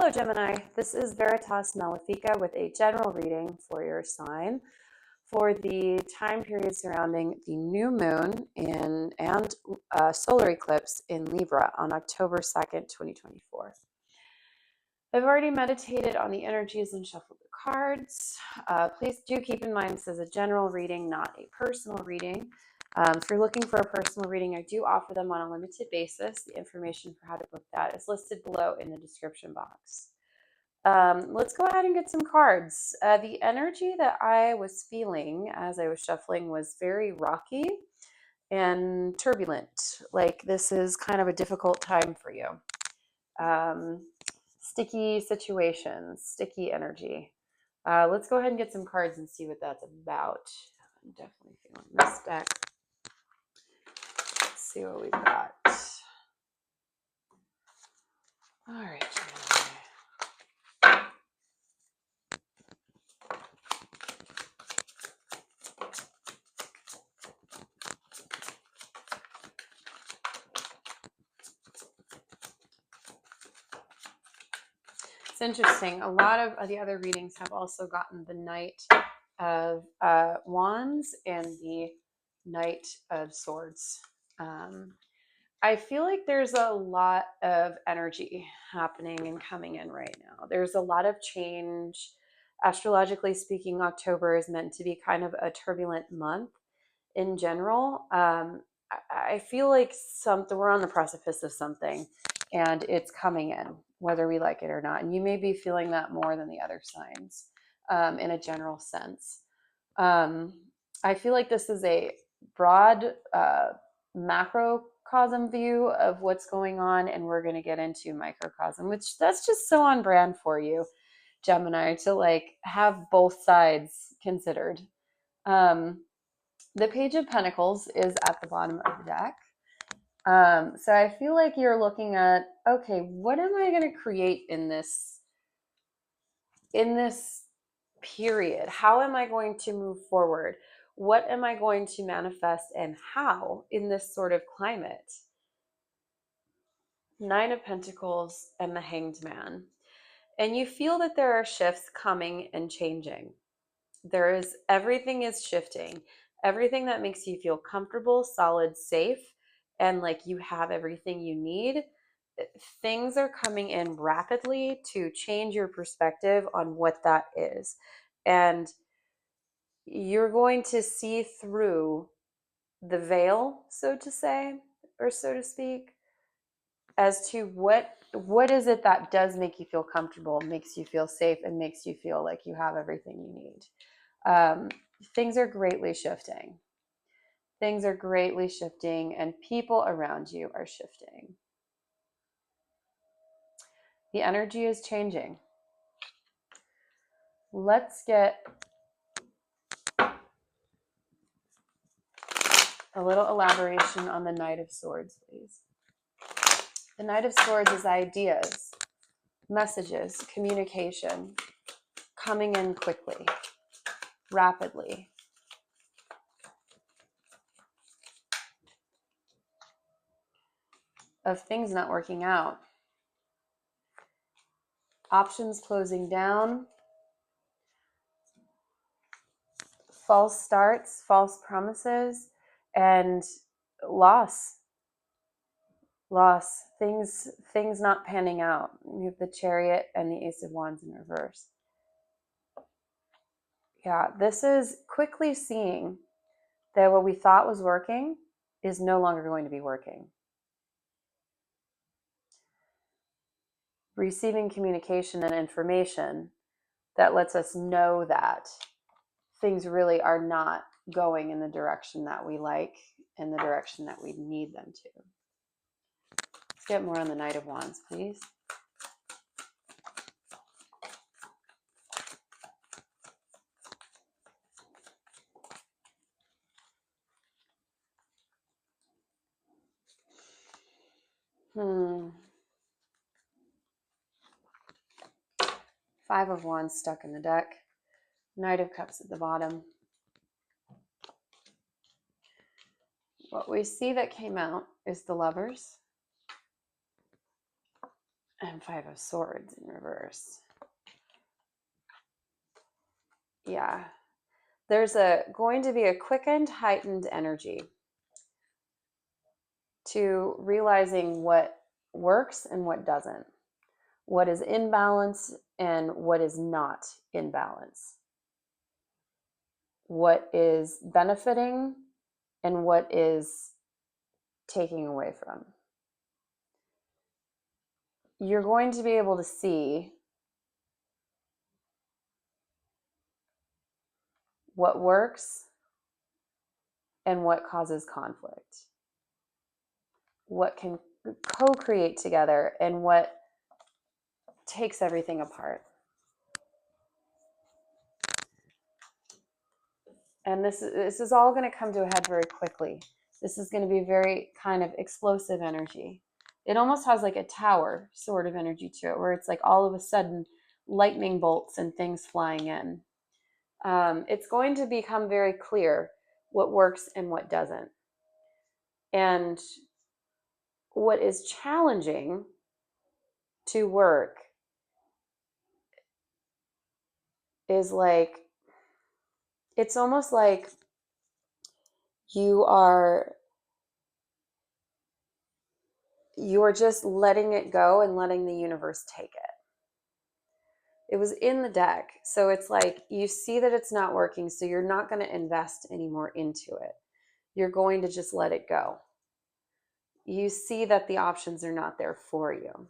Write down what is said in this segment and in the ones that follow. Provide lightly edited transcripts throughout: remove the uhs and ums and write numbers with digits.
Hello, Gemini. This is Veritas Malefica with a general reading for your sign for the time period surrounding the new moon and solar eclipse in Libra on October 2nd, 2024. I've already meditated on the energies and shuffled the cards. Please do keep in mind this is a general reading, not a personal reading. If you're looking for a personal reading, I do offer them on a limited basis. The information for how to book that is listed below in the description box. Let's go ahead and get some cards. The energy that I was feeling as I was shuffling was very rocky and turbulent. Like this is kind of a difficult time for you. Sticky situations, sticky energy. Let's go ahead and get some cards and see what that's about. I'm definitely feeling this deck. Let's see what we've got. All right, Gemini. It's interesting. A lot of the other readings have also gotten the Knight of Wands and the Knight of Swords. I feel like there's a lot of energy happening and coming in right now. There's a lot of change. Astrologically speaking, October is meant to be kind of a turbulent month in general. I feel like we're on the precipice of something and it's coming in, whether we like it or not. And you may be feeling that more than the other signs in a general sense. I feel like this is a broad macrocosm view of what's going on, and we're going to get into microcosm, which that's just so on brand for you, Gemini, to like have both sides considered. The Page of Pentacles is at the bottom of the deck. So I feel like you're looking at, okay, what am I going to create in this period? How am I going to move forward? What am I going to manifest and how in this sort of climate? Nine of Pentacles and the Hanged Man. And you feel that there are shifts coming and changing. Everything is shifting. Everything that makes you feel comfortable, solid, safe, and like you have everything you need. Things are coming in rapidly to change your perspective on what that is. And you're going to see through the veil, so to say, or so to speak, as to what is it that does make you feel comfortable, makes you feel safe, and makes you feel like you have everything you need. Things are greatly shifting. Things are greatly shifting, and people around you are shifting. The energy is changing. Let's get a little elaboration on the Knight of Swords, please. The Knight of Swords is ideas, messages, communication, coming in quickly, rapidly. Of things not working out. Options closing down. False starts, false promises, and loss. Things not panning out. You have the Chariot and the Ace of Wands in reverse. Yeah, this is quickly seeing that what we thought was working is no longer going to be working. Receiving communication and information that lets us know that things really are not going in the direction that we like, in the direction that we need them to. Let's get more on the Knight of Wands, please. Five of Wands stuck in the deck. Knight of Cups at the bottom. What we see that came out is the Lovers And Five of Swords in reverse. Yeah. There's going to be a quickened, heightened energy to realizing what works and what doesn't, what is in balance and what is not in balance, what is benefiting and what is taking away from. You're going to be able to see what works and what causes conflict, what can co-create together and what takes everything apart. And this is all going to come to a head very quickly. This is going to be very kind of explosive energy. It almost has like a tower sort of energy to it, where it's like all of a sudden lightning bolts and things flying in. It's going to become very clear what works and what doesn't. And what is challenging to work is like, it's almost like you are just letting it go and letting the universe take it. It was in the deck. So it's like you see that it's not working, so you're not going to invest anymore into it. You're going to just let it go. You see that the options are not there for you.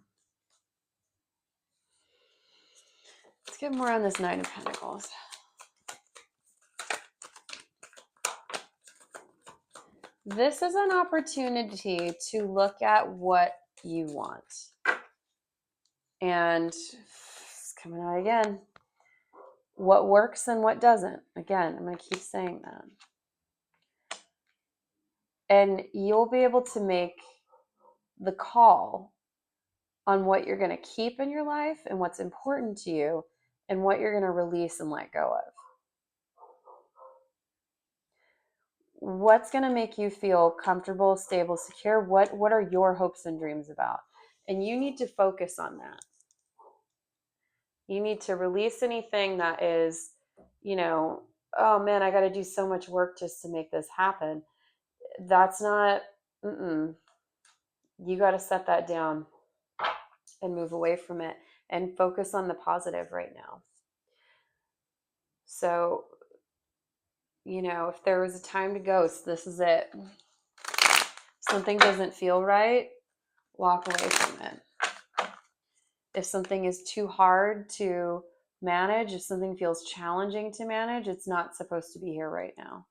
Let's get more on this Nine of Pentacles. This is an opportunity to look at what you want. And it's coming out again. What works and what doesn't. Again, I'm going to keep saying that. And you'll be able to make the call on what you're going to keep in your life and what's important to you and what you're going to release and let go of. What's going to make you feel comfortable, stable, secure? What are your hopes and dreams about? And you need to focus on that. You need to release anything that is, oh man, I got to do so much work just to make this happen. That's not, you got to set that down and move away from it and focus on the positive right now. So, if there was a time to ghost, this is it. Something doesn't feel right, walk away from it. If something is too hard to manage, if something feels challenging to manage, it's not supposed to be here right now.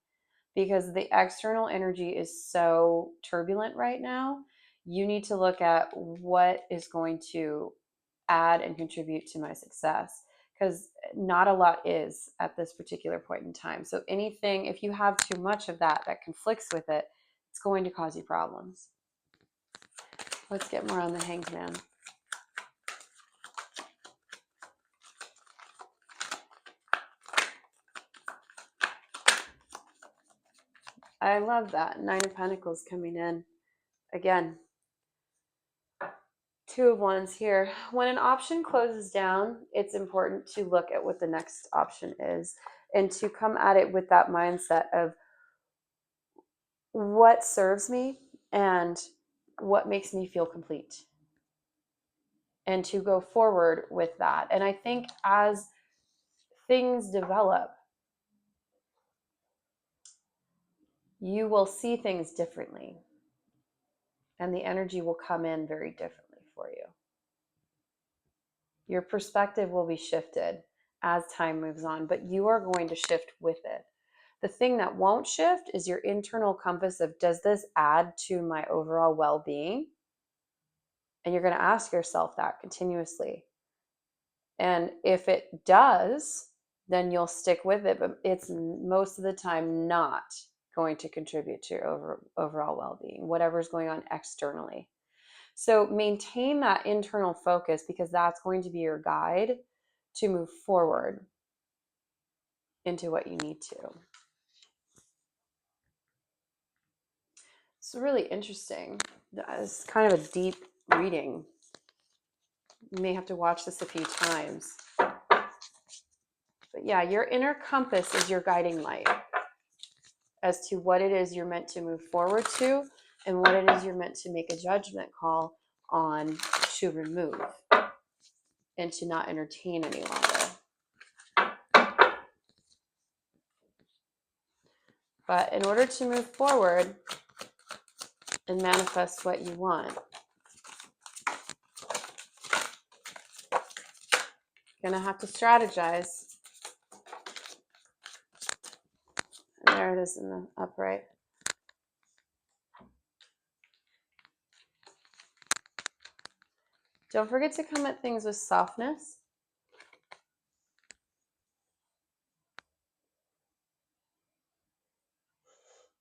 Because the external energy is so turbulent right now, you need to look at what is going to add and contribute to my success. Because not a lot is at this particular point in time. So anything, if you have too much of that conflicts with it, it's going to cause you problems. Let's get more on the Hanged Man. I love that. Nine of Pentacles coming in. Again, Two of Wands here. When an option closes down, it's important to look at what the next option is and to come at it with that mindset of what serves me and what makes me feel complete, and to go forward with that. And I think as things develop, you will see things differently and the energy will come in very differently for you. Your perspective will be shifted as time moves on, but you are going to shift with it. The thing that won't shift is your internal compass of, does this add to my overall well-being? And you're going to ask yourself that continuously. And if it does, then you'll stick with it, but it's most of the time not going to contribute to your overall well-being, whatever's going on externally. So maintain that internal focus, because that's going to be your guide to move forward into what you need to. It's really interesting. It's kind of a deep reading. You may have to watch this a few times. But yeah, your inner compass is your guiding light as to what it is you're meant to move forward to and what it is you're meant to make a judgment call on to remove and to not entertain any longer. But in order to move forward and manifest what you want, you're going to have to strategize. And there it is in the upright. Don't forget to come at things with softness.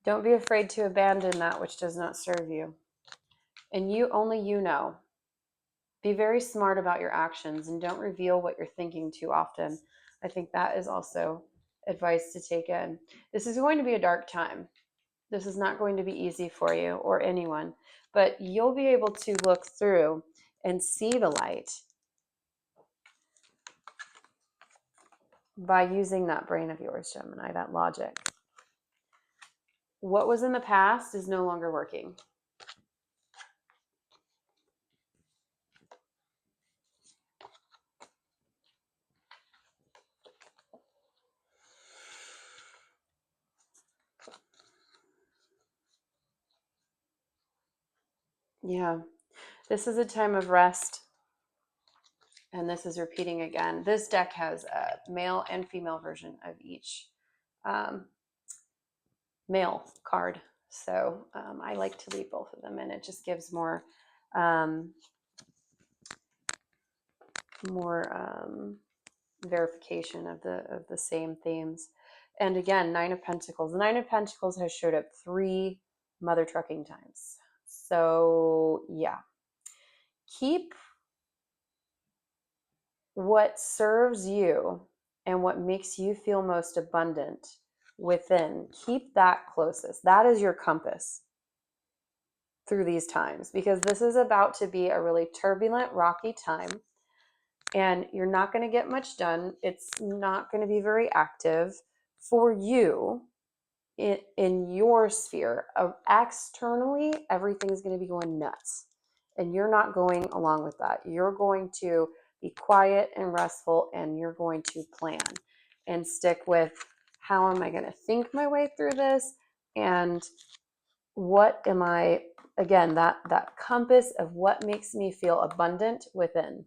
Don't be afraid to abandon that which does not serve you. And only you know. Be very smart about your actions and don't reveal what you're thinking too often. I think that is also advice to take in. This is going to be a dark time. This is not going to be easy for you or anyone, but you'll be able to look through and see the light by using that brain of yours, Gemini, that logic. What was in the past is no longer working. Yeah, this is a time of rest. And this is repeating again. This deck has a male and female version of each male card. So I like to leave both of them in. It just gives more verification of the same themes. And again, Nine of Pentacles. The Nine of Pentacles has showed up 3 mother trucking times. So yeah, keep what serves you and what makes you feel most abundant within. Keep that closest. That is your compass through these times, because this is about to be a really turbulent, rocky time. And you're not going to get much done. It's not going to be very active for you in your sphere. Externally, everything's going to be going nuts. And you're not going along with that. You're going to be quiet and restful, and you're going to plan and stick with, how am I going to think my way through this? And what am I, again, that compass of what makes me feel abundant within.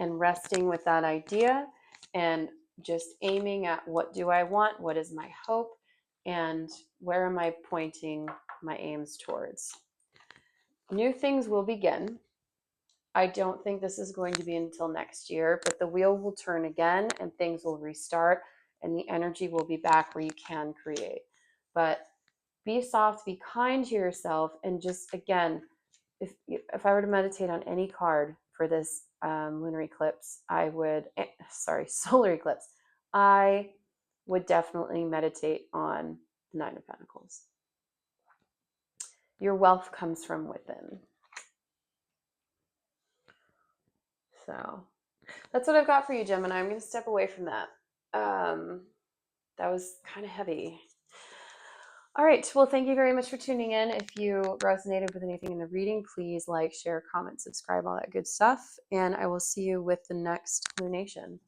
And resting with that idea and just aiming at, what do I want? What is my hope? And where am I pointing my aims towards? New things will begin. I don't think this is going to be until next year, but the wheel will turn again and things will restart and the energy will be back where you can create. But be soft, be kind to yourself, and just, again, if I were to meditate on any card for this lunar eclipse, solar eclipse, I would definitely meditate on the Nine of Pentacles. Your wealth comes from within. So that's what I've got for you, Gemini. I'm going to step away from that. That was kind of heavy. All right. Well, thank you very much for tuning in. If you resonated with anything in the reading, please like, share, comment, subscribe, all that good stuff. And I will see you with the next lunation.